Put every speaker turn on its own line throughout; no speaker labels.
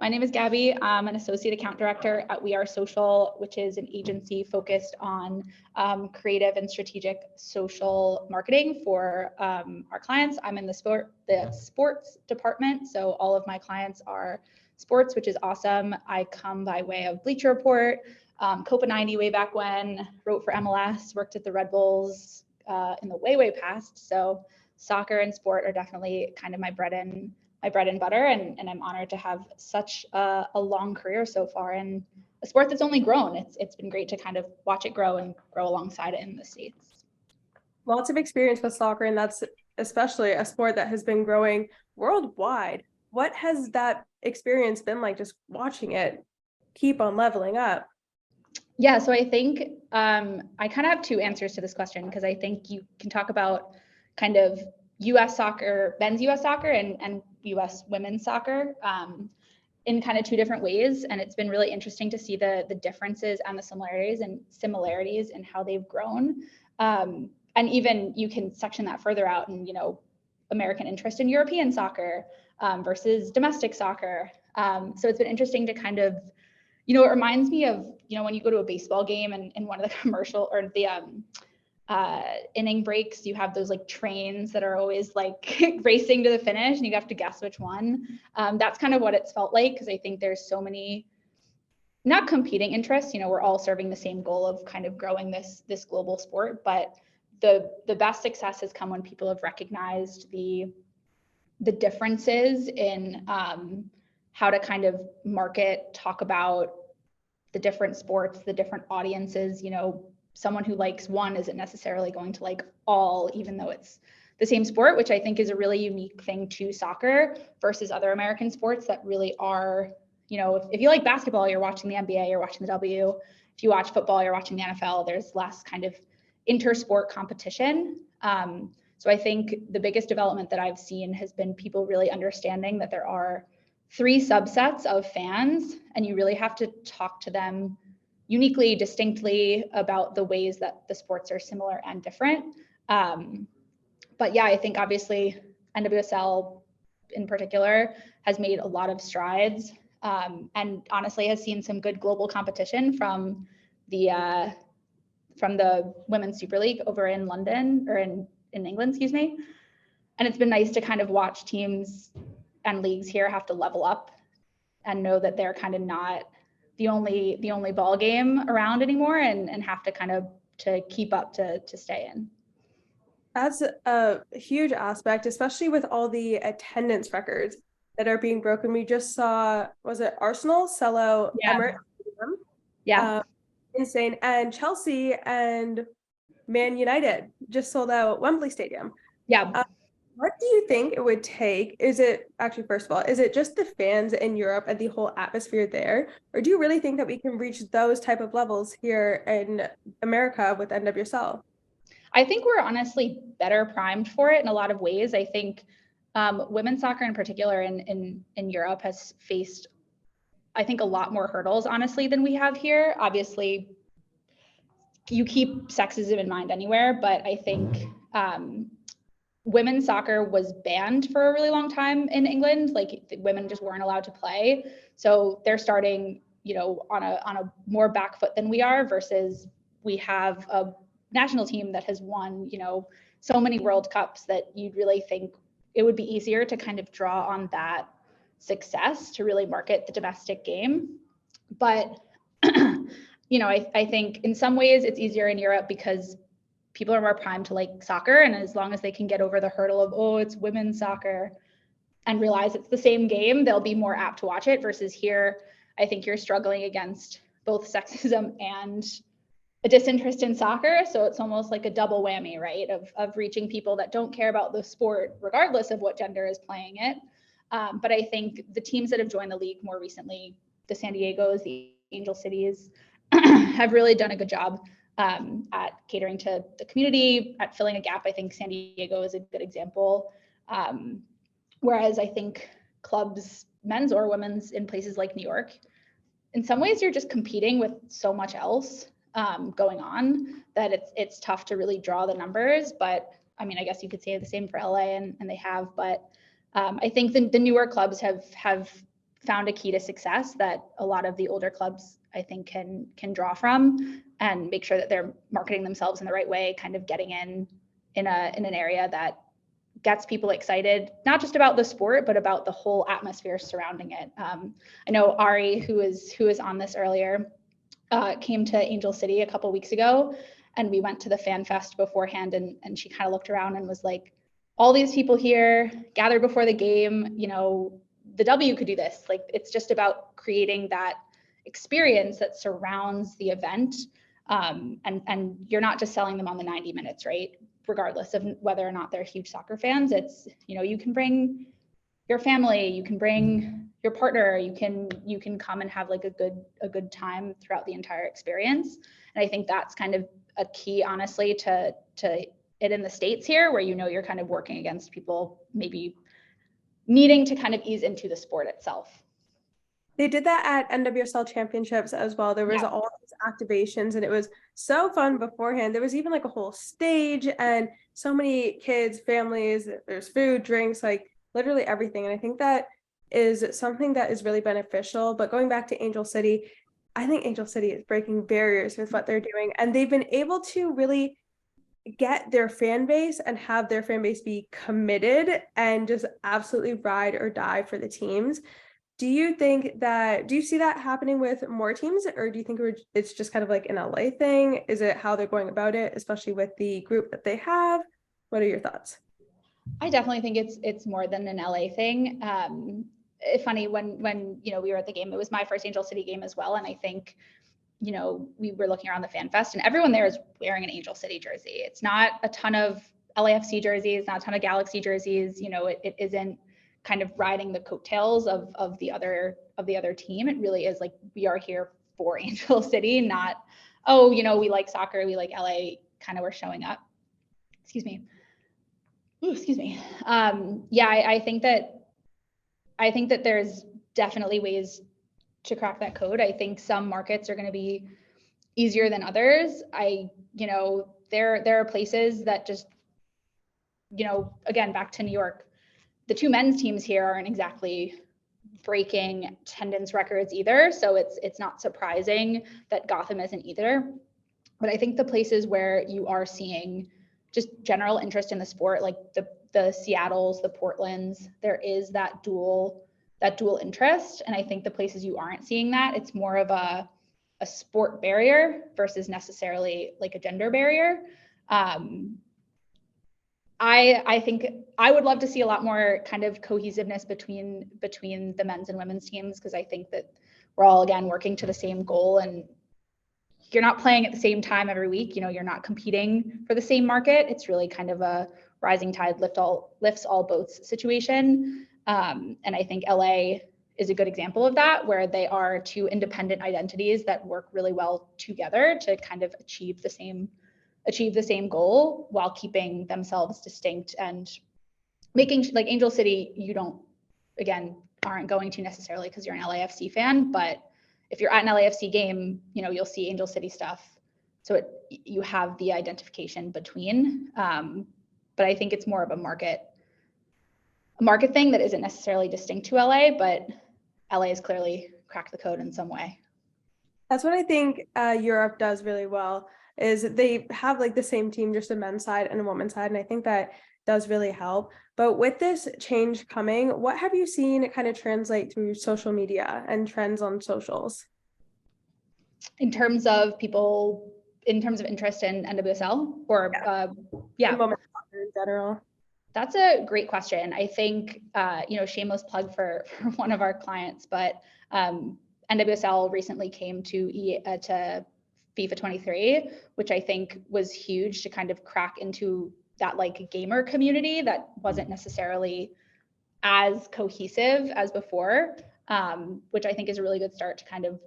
my name is Gabby. I'm an associate account director at We Are Social, which is an agency focused on creative and strategic social marketing for our clients. I'm in the sports department, so all of my clients are sports, which is awesome. I come by way of Bleacher Report, Copa 90 way back when, wrote for MLS, worked at the Red Bulls in the way past. So soccer and sport are definitely kind of my bread and butter, and I'm honored to have such a long career so far in a sport that's only grown. It's been great to kind of watch it grow and grow alongside it in the States.
Lots of experience with soccer, and that's especially a sport that has been growing worldwide. What has that experience been like, just watching it keep on leveling up?
Yeah, so I think I kind of have two answers to this question, because I think you can talk about kind of US soccer, men's US soccer and US women's soccer in kind of two different ways. And it's been really interesting to see the differences and the similarities in how they've grown. And even you can section that further out and, American interest in European soccer versus domestic soccer. So it's been interesting to kind of, it reminds me of, when you go to a baseball game and one of the commercial or the inning breaks, you have those like trains that are always like racing to the finish and you have to guess which one. That's kind of what it's felt like, because I think there's so many not competing interests. We're all serving the same goal of kind of growing this global sport, but the best success has come when people have recognized the differences in how to kind of market, talk about the different sports, the different audiences. Someone who likes one isn't necessarily going to like all, even though it's the same sport, which I think is a really unique thing to soccer versus other American sports that really are, if you like basketball, you're watching the NBA, you're watching the W. If you watch football, you're watching the NFL. There's less kind of inter-sport competition. So I think the biggest development that I've seen has been people really understanding that there are three subsets of fans, and you really have to talk to them uniquely, distinctly about the ways that the sports are similar and different. But yeah, I think obviously NWSL in particular has made a lot of strides, and honestly has seen some good global competition from the Women's Super League over in London, or in England, excuse me. And it's been nice to kind of watch teams and leagues here have to level up and know that they're kind of not the only ball game around anymore, and have to kind of to keep up to stay in.
That's a huge aspect, especially with all the attendance records that are being broken. We just saw, was it Arsenal sell out Emirates Stadium?
Yeah.
Insane. And Chelsea and Man United just sold out Wembley Stadium.
Yeah.
What do you think it would take? Is it actually, first of all, is it just the fans in Europe and the whole atmosphere there? Or do you really think that we can reach those type of levels here in America with NWSL?
I think we're honestly better primed for it in a lot of ways. I think women's soccer in particular in Europe has faced, I think, a lot more hurdles, honestly, than we have here. Obviously, you keep sexism in mind anywhere, but I think women's soccer was banned for a really long time in England. Like, women just weren't allowed to play. So they're starting, on a more back foot than we are, versus we have a national team that has won, so many World Cups that you'd really think it would be easier to kind of draw on that success to really market the domestic game. But, I think in some ways it's easier in Europe because people are more primed to like soccer. And as long as they can get over the hurdle of, oh, it's women's soccer, and realize it's the same game, they'll be more apt to watch it. Versus here, I think you're struggling against both sexism and a disinterest in soccer. So it's almost like a double whammy, right? Of reaching people that don't care about the sport, regardless of what gender is playing it. But I think the teams that have joined the league more recently, the San Diegos, the Angel Cities, have really done a good job at catering to the community, at filling a gap. I think San Diego is a good example. Whereas I think clubs, men's or women's, in places like New York, in some ways you're just competing with so much else going on that it's tough to really draw the numbers. But I mean, I guess you could say the same for LA, and they have. But I think the newer clubs have found a key to success that a lot of the older clubs, I think, can draw from and make sure that they're marketing themselves in the right way, kind of getting in an area that gets people excited, not just about the sport, but about the whole atmosphere surrounding it. I know Ari, who is on this earlier, came to Angel City a couple weeks ago, and we went to the Fan Fest beforehand, and she kind of looked around and was like, all these people here gathered before the game, you know, the W could do this. Like, it's just about creating that experience that surrounds the event. And you're not just selling them on the 90 minutes, right? Regardless of whether or not they're huge soccer fans, it's, you know, you can bring your family, you can bring your partner, you can come and have like a good time throughout the entire experience. And I think that's kind of a key, honestly, to it in the States here, where, you know, you're kind of working against people maybe needing to kind of ease into the sport itself.
They did that at NWSL championships as well. There was all these activations and it was so fun beforehand. There was even like a whole stage and so many kids, families, there's food, drinks, like literally everything. And I think that is something that is really beneficial. But going back to Angel City, I think Angel City is breaking barriers with what they're doing. And they've been able to really get their fan base and have their fan base be committed and just absolutely ride or die for the teams. Do you see that happening with more teams, or do you think it's just kind of like an LA thing? Is it how they're going about it, especially with the group that they have? What are your thoughts?
I definitely think it's more than an LA thing. It's funny, when you know, we were at the game, it was my first Angel City game as well, and I think, you know, we were looking around the Fan Fest and everyone there is wearing an Angel City jersey. It's not a ton of LAFC jerseys, not a ton of Galaxy jerseys. You know, it isn't kind of riding the coattails of the other team. It really is like, we are here for Angel City, not, oh, you know, we like soccer, we like LA, kind of, we're showing up. Excuse me. Ooh, excuse me. Yeah, I think that there's definitely ways to crack that code. I think some markets are going to be easier than others. You know, there are places that just, you know, again, back to New York, the two men's teams here aren't exactly breaking attendance records either. So it's not surprising that Gotham isn't either. But I think the places where you are seeing just general interest in the sport, like the Seattles, the Portlands, there is that dual interest. And I think the places you aren't seeing that, it's more of a sport barrier versus necessarily like a gender barrier. I think I would love to see a lot more kind of cohesiveness between the men's and women's teams, because I think that we're all, again, working to the same goal, and you're not playing at the same time every week. You know, you're not competing for the same market. It's really kind of a rising tide lifts all boats situation. And I think LA is a good example of that, where they are two independent identities that work really well together to kind of achieve the same goal while keeping themselves distinct and making, like, Angel City, you aren't going to necessarily because you're an LAFC fan, but if you're at an LAFC game, you know, you'll see Angel City stuff. So you have the identification between, but I think it's more of a market thing that isn't necessarily distinct to LA, but LA has clearly cracked the code in some way.
That's what I think Europe does really well, is they have like the same team, just a men's side and a women's side. And I think that does really help. But with this change coming, what have you seen it kind of translate through social media and trends on socials?
In terms of interest in NWSL, or
In women's soccer in general.
That's a great question. I think, you know, shameless plug for one of our clients, but NWSL recently came to FIFA 23, which I think was huge to kind of crack into that like gamer community that wasn't necessarily as cohesive as before, which I think is a really good start to kind of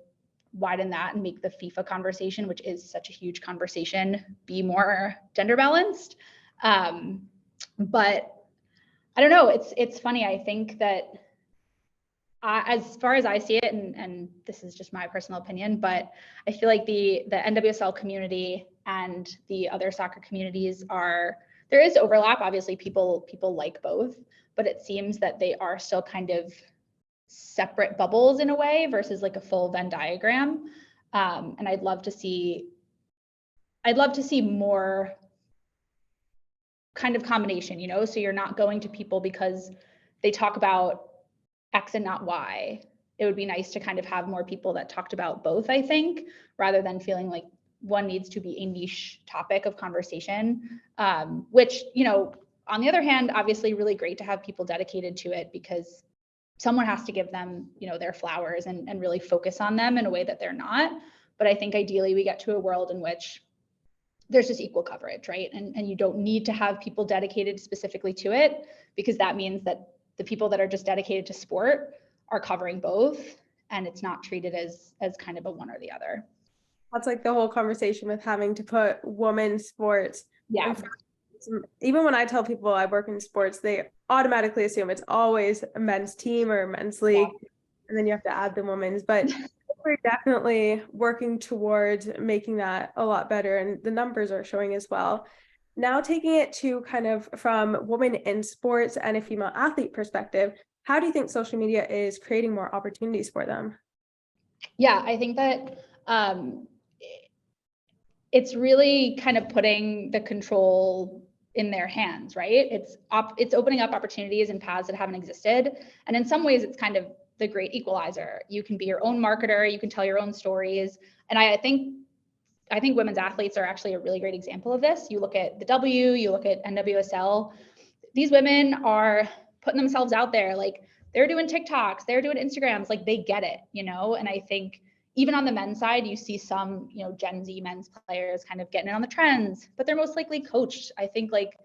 widen that and make the FIFA conversation, which is such a huge conversation, be more gender balanced. But I don't know, it's funny. I think that as far as I see it, and this is just my personal opinion, but I feel like the NWSL community and the other soccer communities there is overlap. Obviously, people like both, but it seems that they are still kind of separate bubbles in a way versus like a full Venn diagram. And I'd love to see more kind of combination, you know, so you're not going to people because they talk about X and not Y. It would be nice to kind of have more people that talked about both, I think, rather than feeling like one needs to be a niche topic of conversation, which, you know, on the other hand, obviously really great to have people dedicated to it because someone has to give them, you know, their flowers and really focus on them in a way that they're not. But I think ideally we get to a world in which there's just equal coverage, right? And you don't need to have people dedicated specifically to it, because that means that the people that are just dedicated to sport are covering both, and it's not treated as kind of a one or the other.
That's like the whole conversation with having to put women's sports.
Yeah.
Even when I tell people I work in sports, they automatically assume it's always a men's team or a men's league, and then you have to add the women's. But we're definitely working towards making that a lot better, and the numbers are showing as well. Now, taking it to kind of from women in sports and a female athlete perspective, how do you think social media is creating more opportunities for them?
Yeah, I think that it's really kind of putting the control in their hands, right? It's opening up opportunities and paths that haven't existed. And in some ways, it's kind of the great equalizer. You can be your own marketer, you can tell your own stories. And I think women's athletes are actually a really great example of this. You look at the W, you look at NWSL, these women are putting themselves out there. Like, they're doing TikToks, they're doing Instagrams, like they get it, you know? And I think even on the men's side, you see some, you know, Gen Z men's players kind of getting in on the trends, but they're most likely coached. I think, like,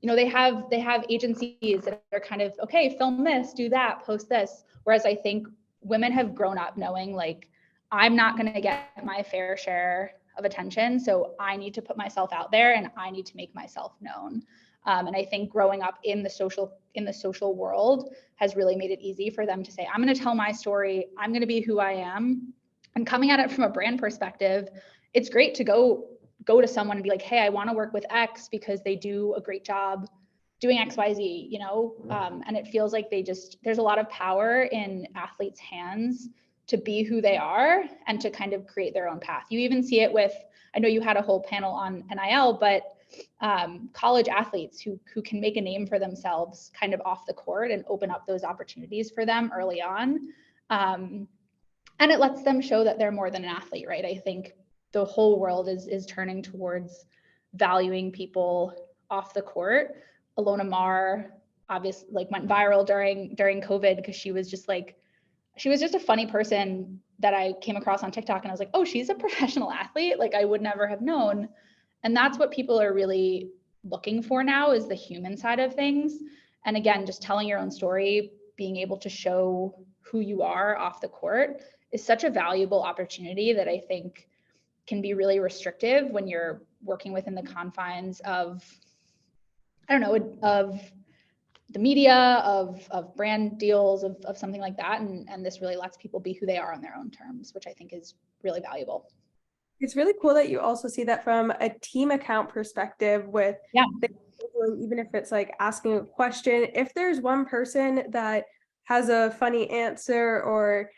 you know, they have agencies that are kind of, okay, film this, do that, post this. Whereas I think women have grown up knowing, like, I'm not going to get my fair share of attention, so I need to put myself out there and I need to make myself known. And I think growing up in the social world has really made it easy for them to say, I'm going to tell my story, I'm going to be who I am. And coming at it from a brand perspective, it's great to go to someone and be like, hey, I want to work with X because they do a great job doing XYZ, you know? And it feels like there's a lot of power in athletes' hands to be who they are and to kind of create their own path. You even see it with, I know you had a whole panel on NIL, but college athletes who can make a name for themselves kind of off the court and open up those opportunities for them early on. And it lets them show that they're more than an athlete, right? I think the whole world is turning towards valuing people off the court. Ilona Maher obviously like went viral during COVID because she was just a funny person that I came across on TikTok, and I was like, oh, she's a professional athlete. Like, I would never have known. And that's what people are really looking for now, is the human side of things. And again, just telling your own story, being able to show who you are off the court is such a valuable opportunity that I think can be really restrictive when you're working within the confines of, I don't know, of the media, of brand deals, of something like that. And this really lets people be who they are on their own terms, which I think is really valuable.
It's really cool that you also see that from a team account perspective with, even if it's like asking a question, if there's one person that has a funny answer or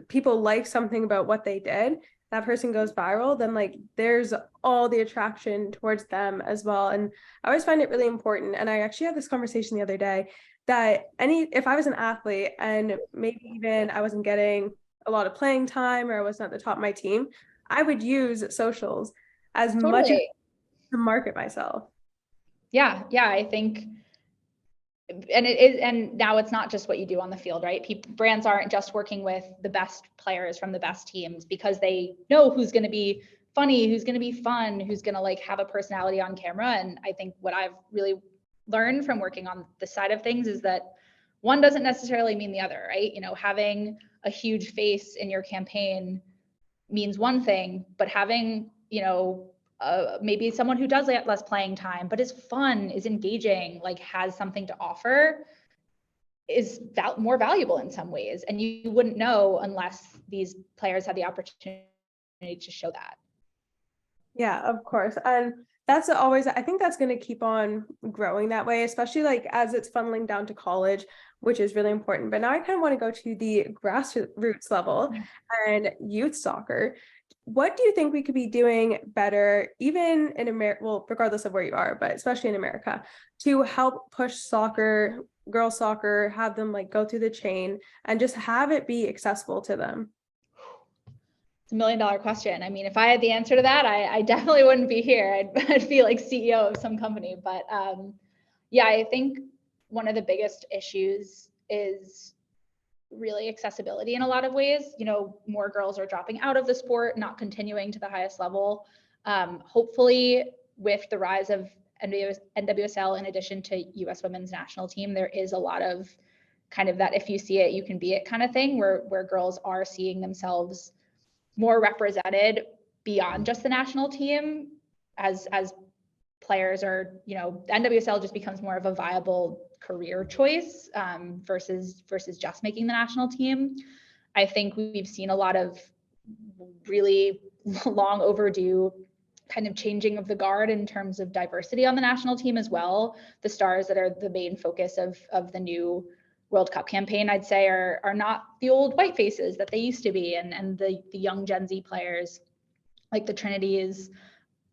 people like something about what they did, that person goes viral, then like there's all the attraction towards them as well. And I always find it really important. And I actually had this conversation the other day that if I was an athlete and maybe even I wasn't getting a lot of playing time or I wasn't at the top of my team, I would use socials as much as to market myself.
Yeah, I think, and it is, and now it's not just what you do on the field, right? Brands aren't just working with the best players from the best teams because they know who's going to be funny, who's going to be fun, who's going to like have a personality on camera. And I think what I've really learned from working on the side of things is that one doesn't necessarily mean the other, right? You know, having a huge face in your campaign means one thing, but having, you know, maybe someone who does less playing time, but is fun, is engaging, like has something to offer, is more valuable in some ways. And you wouldn't know unless these players had the opportunity to show that.
Yeah, of course. And that's always, I think that's going to keep on growing that way, especially like as it's funneling down to college, which is really important. But now I kind of want to go to the grassroots level and youth soccer. What do you think we could be doing better, even in America, well, regardless of where you are, but especially in America, to help push soccer, girls soccer, have them like go through the chain and just have it be accessible to them?
It's $1 million question. I mean, if I had the answer to that, I definitely wouldn't be here. I'd be like CEO of some company. But yeah, I think one of the biggest issues is really accessibility in a lot of ways. You know, more girls are dropping out of the sport, not continuing to the highest level. Hopefully, with the rise of NWSL, in addition to US women's national team, there is a lot of kind of that if you see it, you can be it kind of thing where girls are seeing themselves more represented beyond just the national team as players are, you know, NWSL just becomes more of a viable career choice versus just making the national team. I think we've seen a lot of really long overdue kind of changing of the guard in terms of diversity on the national team as well. The stars that are the main focus of the new World Cup campaign, I'd say, are not the old white faces that they used to be, and the young Gen Z players like the Trinities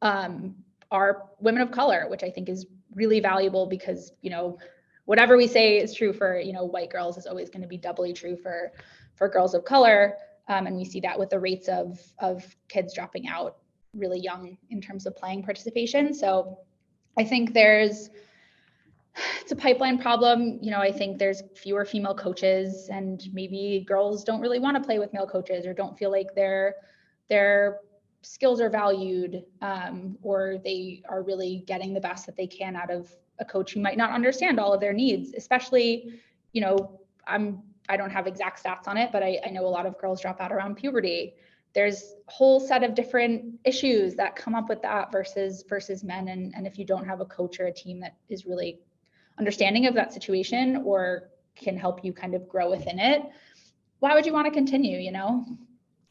are women of color, which I think is really valuable because, you know, whatever we say is true for, you know, white girls is always going to be doubly true for girls of color, and we see that with the rates of kids dropping out really young in terms of playing participation. So I think it's a pipeline problem. You know, I think there's fewer female coaches, and maybe girls don't really want to play with male coaches or don't feel like their skills are valued, or they are really getting the best that they can out of a coach who might not understand all of their needs. Especially, you know, I don't have exact stats on it, but I know a lot of girls drop out around puberty. There's a whole set of different issues that come up with that versus men. And if you don't have a coach or a team that is really understanding of that situation or can help you kind of grow within it, why would you want to continue, you know?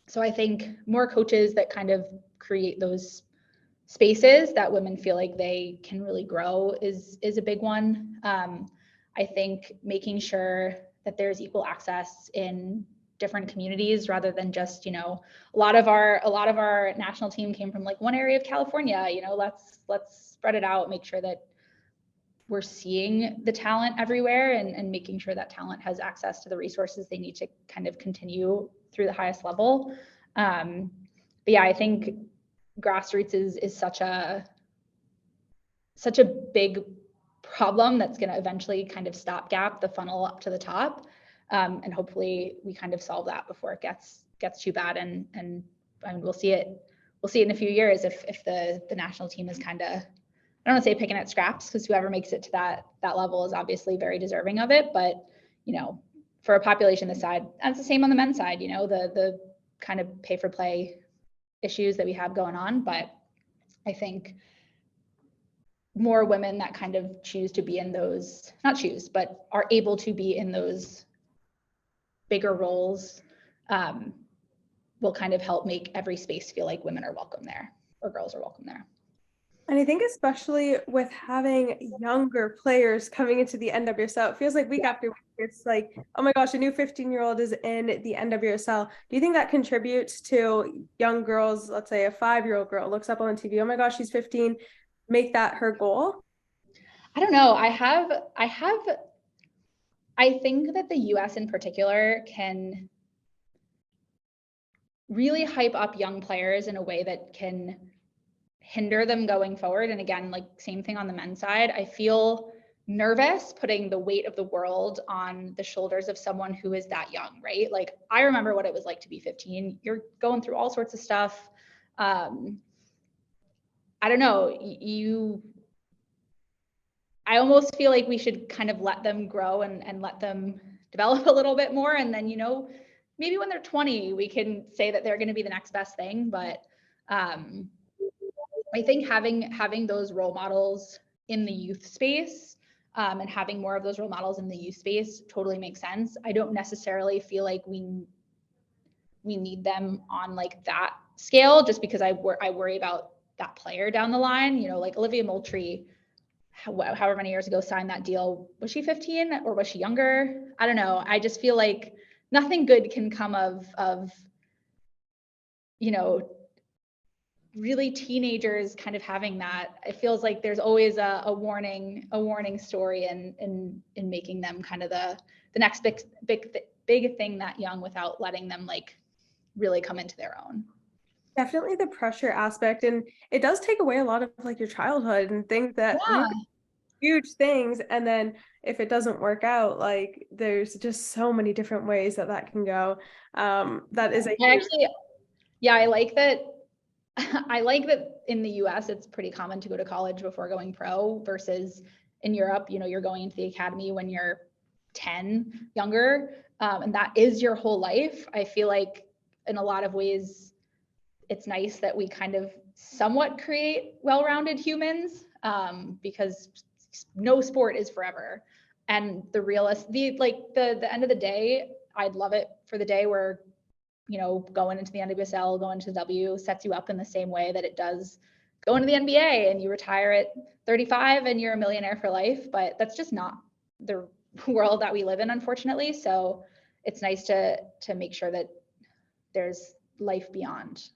So I think more coaches that kind of create those spaces that women feel like they can really grow is a big one. I think making sure that there's equal access in different communities rather than just, you know, a lot of our national team came from like one area of California, you know, let's spread it out, make sure that we're seeing the talent everywhere and making sure that talent has access to the resources they need to kind of continue through the highest level. But yeah, I think grassroots is such a big problem that's going to eventually kind of stopgap the funnel up to the top. And hopefully we kind of solve that before it gets too bad. And we'll see it in a few years if the national team is kind of, I don't want to say picking at scraps, because whoever makes it to that level is obviously very deserving of it. But, you know, for a population this side, that's the same on the men's side, you know, the kind of pay for play issues that we have going on. But I think more women that kind of choose to be in those, not choose, but are able to be in those bigger roles will kind of help make every space feel like women are welcome there or girls are welcome there.
And I think especially with having younger players coming into the NWSL, it feels like week after week, it's like, oh my gosh, a new 15-year-old is in the NWSL. Do you think that contributes to young girls, let's say a 5-year-old girl looks up on TV, oh my gosh, she's 15, make that her goal?
I don't know. I think that the US in particular can really hype up young players in a way that can hinder them going forward. And again, like same thing on the men's side. I feel nervous putting the weight of the world on the shoulders of someone who is that young, right? Like I remember what it was like to be 15. You're going through all sorts of stuff. I don't know, I almost feel like we should kind of let them grow and let them develop a little bit more. And then, you know, maybe when they're 20, we can say that they're going to be the next best thing. But I think having those role models in the youth space and having more of those role models in the youth space totally makes sense. I don't necessarily feel like we need them on like that scale, just because I worry about that player down the line. You know, like Olivia Moultrie however many years ago signed that deal. Was she 15 or was she younger? I don't know. I just feel like nothing good can come of really teenagers kind of having that. It feels like there's always a warning story in making them kind of the next big thing that young without letting them like really come into their own.
Definitely the pressure aspect, and it does take away a lot of like your childhood and things that you
Yeah.
huge things, and then if it doesn't work out, like there's just so many different ways that can go. That is a huge.
I like that. I like that in the US, it's pretty common to go to college before going pro versus in Europe, you're going into the academy when you're 10, younger, and that is your whole life. I feel like in a lot of ways, it's nice that we kind of somewhat create well-rounded humans, because no sport is forever. And the end of the day, I'd love it for the day where going into the NWSL, going to the W sets you up in the same way that it does going to the NBA, and you retire at 35 and you're a millionaire for life. But that's just not the world that we live in, unfortunately. So it's nice to make sure that there's life beyond.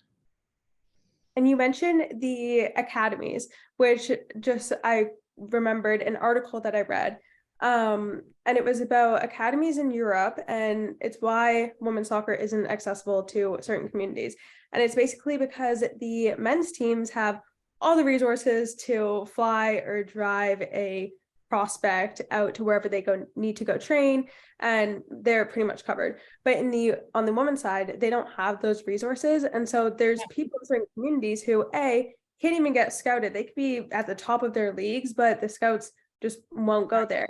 And you mentioned the academies, which just I remembered an article that I read. And it was about academies in Europe, and it's why women's soccer isn't accessible to certain communities. And it's basically because the men's teams have all the resources to fly or drive a prospect out to wherever they need to go train, and they're pretty much covered. But on the women's side, they don't have those resources, and so there's people in certain communities who can't even get scouted. They could be at the top of their leagues, but the scouts just won't go there.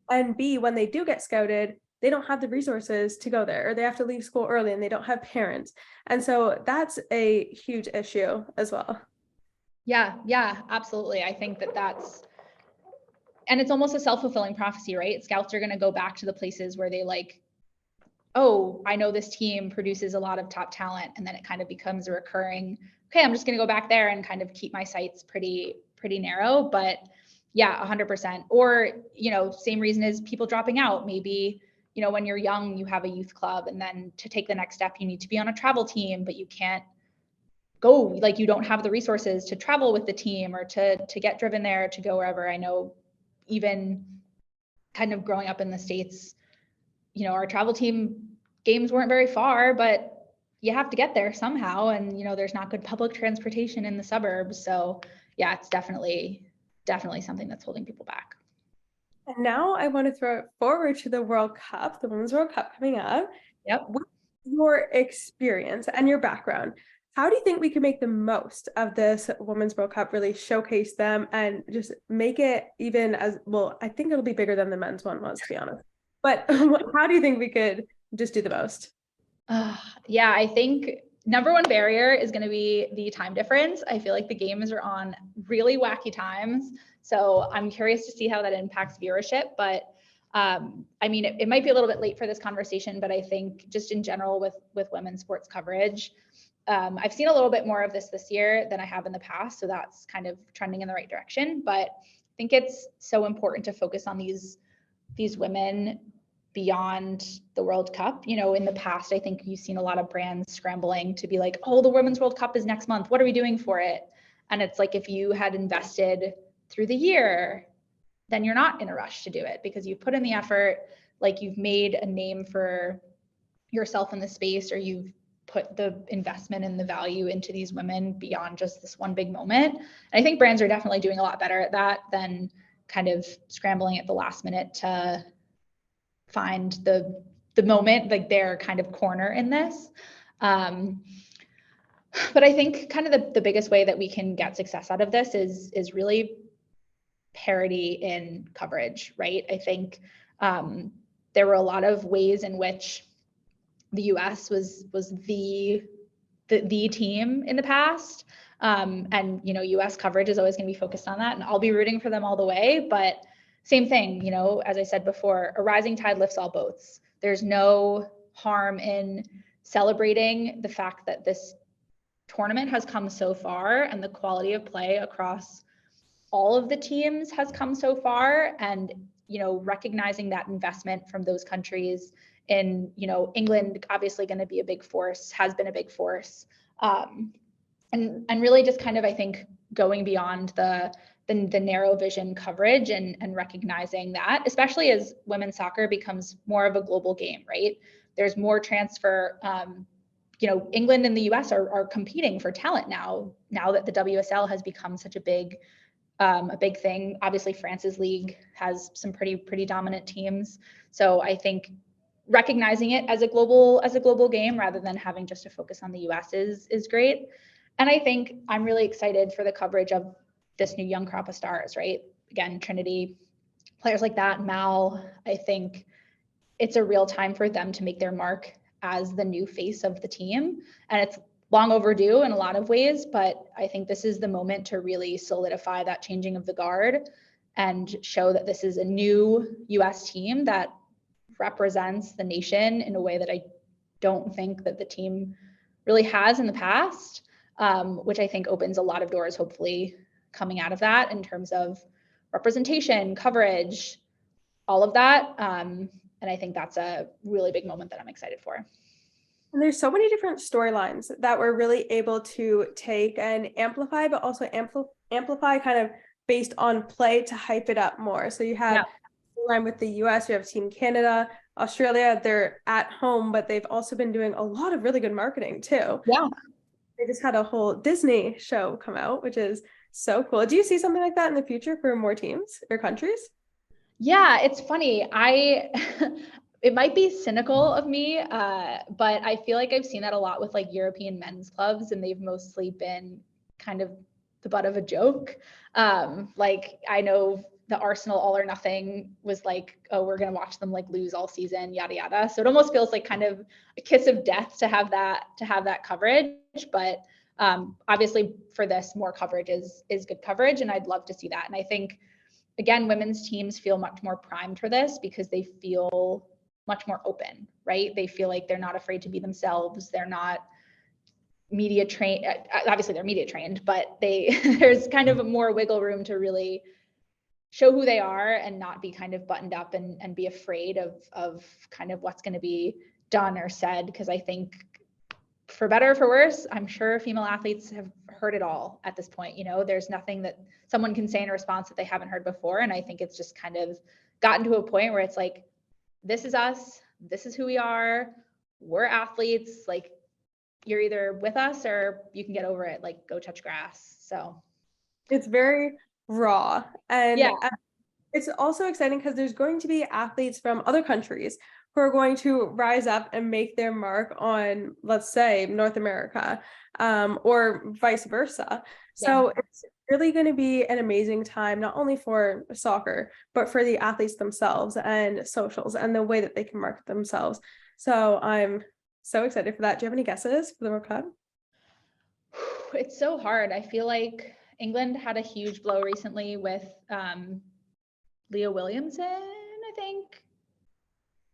And B, when they do get scouted, they don't have the resources to go there, or they have to leave school early and they don't have parents. And so that's a huge issue as well.
Yeah, absolutely. I think and it's almost a self-fulfilling prophecy, right? Scouts are going to go back to the places where they oh, I know this team produces a lot of top talent. And then it kind of becomes a recurring, okay, I'm just going to go back there and kind of keep my sights pretty narrow. But yeah, 100%. Or, same reason as people dropping out. Maybe, when you're young, you have a youth club, and then to take the next step, you need to be on a travel team, but you can't go, you don't have the resources to travel with the team or to get driven there, to go wherever. I know even kind of growing up in the States, our travel team games weren't very far, but you have to get there somehow. And, there's not good public transportation in the suburbs. So yeah, it's definitely something that's holding people back.
And now I want to throw it forward to the World Cup, the Women's World Cup coming up.
Yep.
With your experience and your background, how do you think we can make the most of this Women's World Cup, really showcase them and just make it even as well? I think it'll be bigger than the men's one was, to be honest. But how do you think we could just do the most?
Yeah, I think number one barrier is going to be the time difference. I feel like the games are on really wacky times. So I'm curious to see how that impacts viewership. But I mean, it might be a little bit late for this conversation, but I think just in general with women's sports coverage, I've seen a little bit more of this year than I have in the past. So that's kind of trending in the right direction. But I think it's so important to focus on these women beyond the World Cup. In the past, I think you've seen a lot of brands scrambling to be like, oh, the Women's World Cup is next month. What are we doing for it? And it's like, if you had invested through the year, then you're not in a rush to do it because you've put in the effort, you've made a name for yourself in the space, or you've put the investment and the value into these women beyond just this one big moment. And I think brands are definitely doing a lot better at that than kind of scrambling at the last minute to find the moment, their kind of corner in this. But I think kind of the biggest way that we can get success out of this is really parity in coverage, right? I think there were a lot of ways in which the US was the team in the past. And US coverage is always going to be focused on that, and I'll be rooting for them all the way. But same thing, as I said before, a rising tide lifts all boats. There's no harm in celebrating the fact that this tournament has come so far and the quality of play across all of the teams has come so far, and recognizing that investment from those countries. In England, obviously going to be a big force, has been a big force, and really just kind of, I think, going beyond the narrow vision coverage and recognizing that, especially as women's soccer becomes more of a global game, right? There's more transfer. England and the US are competing for talent now that the WSL has become such a big thing. Obviously, France's league has some pretty dominant teams. So I think recognizing it as a global game rather than having just a focus on the US is great. And I think I'm really excited for the coverage of this new young crop of stars, right? Again, Trinity, players like that, Mal, I think it's a real time for them to make their mark as the new face of the team. And it's long overdue in a lot of ways, but I think this is the moment to really solidify that changing of the guard and show that this is a new US team that represents the nation in a way that I don't think that the team really has in the past, which I think opens a lot of doors, hopefully, coming out of that in terms of representation, coverage, all of that. And I think that's a really big moment that I'm excited for.
And there's so many different storylines that we're really able to take and amplify, but also amplify kind of based on play to hype it up more. So you have line with the US, you have Team Canada, Australia, they're at home, but they've also been doing a lot of really good marketing too.
Yeah.
They just had a whole Disney show come out, which is so cool. Do you see something like that in the future for more teams or countries?
Yeah, it's funny. It might be cynical of me, but I feel like I've seen that a lot with like European men's clubs, and they've mostly been kind of the butt of a joke. Like I know the Arsenal All or Nothing was like, oh, we're gonna watch them like lose all season, yada yada. So it almost feels like kind of a kiss of death to have that coverage. But obviously for this, more coverage is good coverage, and I'd love to see that. And I think again, women's teams feel much more primed for this because they feel much more open, right? They feel like they're not afraid to be themselves. They're not media trained. Obviously they're media trained, but there's kind of more wiggle room to really show who they are and not be kind of buttoned up and be afraid of kind of what's going to be done or said. Because I think for better or for worse, I'm sure female athletes have heard it all at this point. There's nothing that someone can say in a response that they haven't heard before. And I think it's just kind of gotten to a point where it's like, this is us, this is who we are, we're athletes, like you're either with us or you can get over it, like go touch grass. So
it's very raw. And
yeah,
it's also exciting because there's going to be athletes from other countries who are going to rise up and make their mark on, let's say, North America, or vice versa. So it's really going to be an amazing time, not only for soccer, but for the athletes themselves and socials and the way that they can market themselves. So I'm so excited for that. Do you have any guesses for the World Cup?
It's so hard. I feel like England had a huge blow recently with Leah Williamson, I think,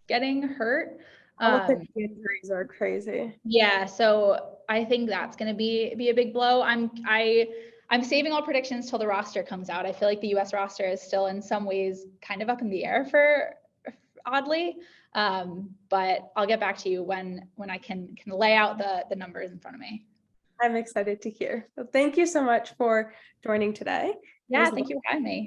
getting hurt.
All of the injuries are crazy.
Yeah, so I think that's going to be a big blow. I'm saving all predictions till the roster comes out. I feel like the US roster is still in some ways kind of up in the air for oddly. But I'll get back to you when I can lay out the numbers in front of me.
I'm excited to hear. So thank you so much for joining today.
Yeah, thank you for having me.